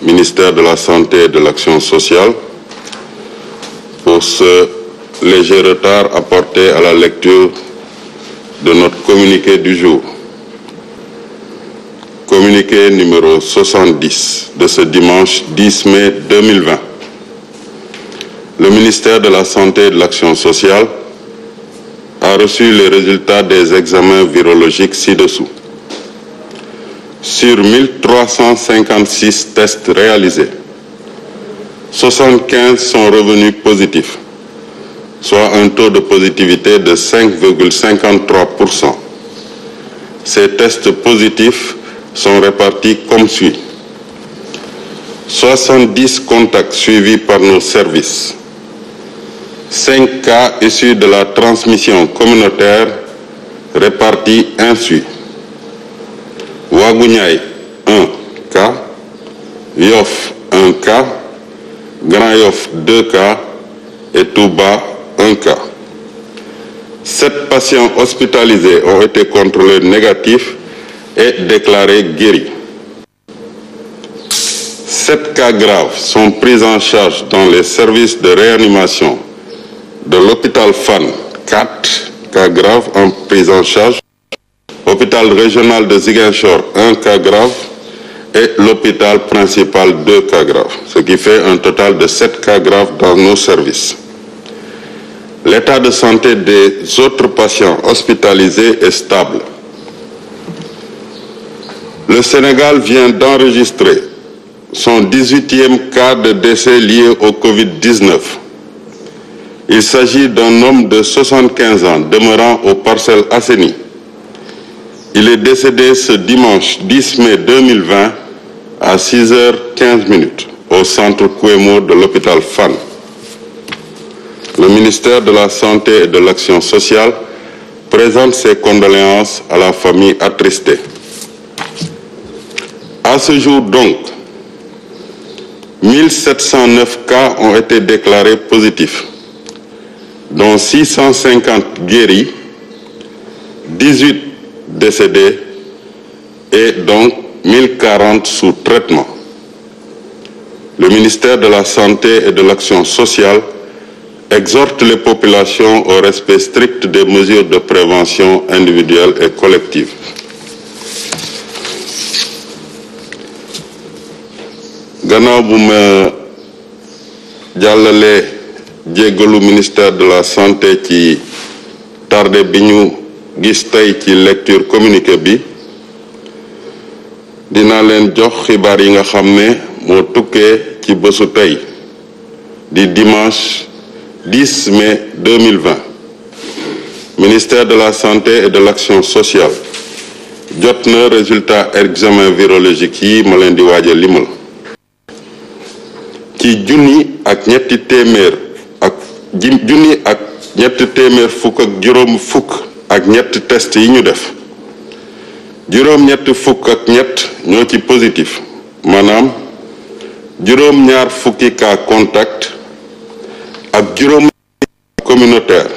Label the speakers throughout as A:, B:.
A: ministère de la Santé et de l'Action sociale pour ce léger retard apporté à la lecture de notre communiqué du jour. Communiqué numéro 70 de ce dimanche 10 mai 2020. Le ministère de la Santé et de l'Action sociale a reçu les résultats des examens virologiques ci-dessous. Sur 1356 tests réalisés, 75 sont revenus positifs, soit un taux de positivité de 5,53%. Ces tests positifs sont répartis comme suit. 70 contacts suivis par nos services. 5 cas issus de la transmission communautaire répartis ainsi. Ouagouniaï, 1 cas. Yoff, 1 cas. Grand Yoff, 2 cas. Et Touba, 1 cas. 7 patients hospitalisés ont été contrôlés négatifs et déclarés guéris. 7 cas graves sont pris en charge dans les services de réanimation de l'hôpital Fann, 4 cas graves en prise en charge, hôpital régional de Ziguinchor, 1 cas grave, et l'hôpital principal, 2 cas graves, ce qui fait un total de 7 cas graves dans nos services. L'état de santé des autres patients hospitalisés est stable. Le Sénégal vient d'enregistrer son 18e cas de décès lié au Covid-19. Il s'agit d'un homme de 75 ans demeurant aux Parcelles Assainies. Il est décédé ce dimanche 10 mai 2020 à 6h15 au centre Kouemo de l'hôpital Fann. Le ministère de la Santé et de l'Action sociale présente ses condoléances à la famille attristée. À ce jour donc, 1709 cas ont été déclarés positifs, dont 650 guéris, 18 décédés et donc 1040 sous traitement. Le ministère de la Santé et de l'Action sociale exhorte les populations au respect strict des mesures de prévention individuelle et collective. Gannaaw bu ma jàllalee jéggalu ministère de la santé ci tardé bi ñu gis tey ci lecture communiqué bi dinaa leen jox xibaar yi nga xam ne moo tukkee ci bésu tey di dimanche 10 mai 2020. Ministère de la Santé et de l'Action sociale jot na résultat examen virologique yi ma leen di waaj a limal. Ci junni ak ñetti téeméer fukk ak juróom fukk ak ñett test yi ñu def juróom-ñett fukk ak ñett ñoo ci positif maanaam juróom-ñaar fukki cas contact ak juróom communautaire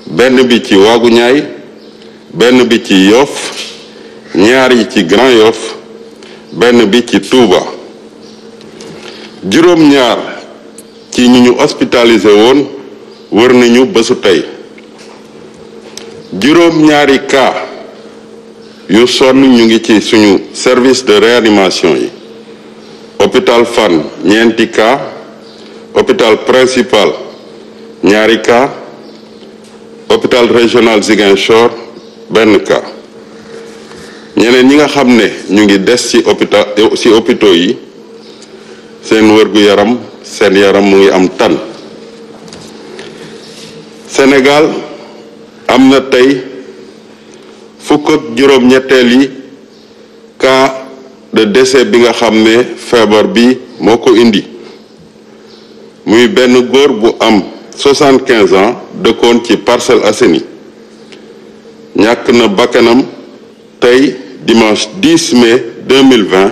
A: benn bi ci Waaguñaay benn bi ci Yoff ñaar yi ci Grand Yoff benn bi ci Touba. juróom-ñaar ci ñi ñu hospitalisé woon wër nañu bésu tey juróom-ñaari cas yu sonn ñu ngi ci suñu service de réanimation yi hôpital Fann ñeenti cas hôpital principal ñaari cas hôpital régional Ziguinchor benn cas ñeneen ñi nga xam ne ñu ngi des ci hôpitaux yi seen wërgu yaram seen yaram mu ngi am tan. Sénégal am na tey fukk ak juróom-ñetteeli cas de décès bi nga xam ne feebar bi moo ko indi muy benn góor bu am 75 ans dëkkoon ci Parcelles Assainies ñàkk na bakkanam tey dimanche 10 mai 2020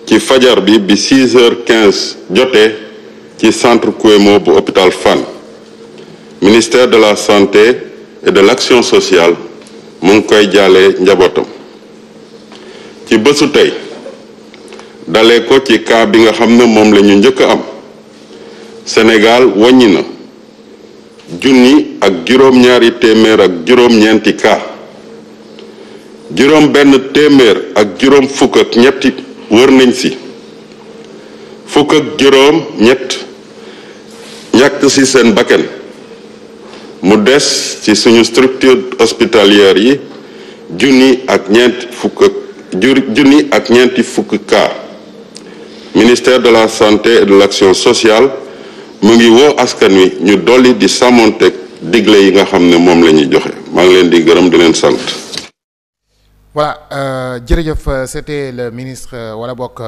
A: ci fajar bi 6h15 jotee ci centre Kouemo bu hôpital Fann. Ministère de la Santé et de l'Action sociale mu ngi koy jaalee njabootam. ci bésu tey dalee ko ci cas bi nga xam ne moom la ñu njëkk a am Sénégal wàññi na junni ak juróom-ñaari téeméer ak juróom-ñeenti cas juróom benn téeméer ak juróom fukk ak ñetti wër nañ si fukk ak juróom ñett ñàkk ci seen bakken mu des ci suñu structure hospitalière yi junni ak ñeenti fukk cas ministère de la santé et de l'action sociale mu ngi woo askan wi ñu dolli di sàmmonteeg digle yi nga xam ne moom la ñuy joxe maa ngi leen di gërëm di leen sant.
B: Voilà, jërëjëf, c'était le ministre wala bokk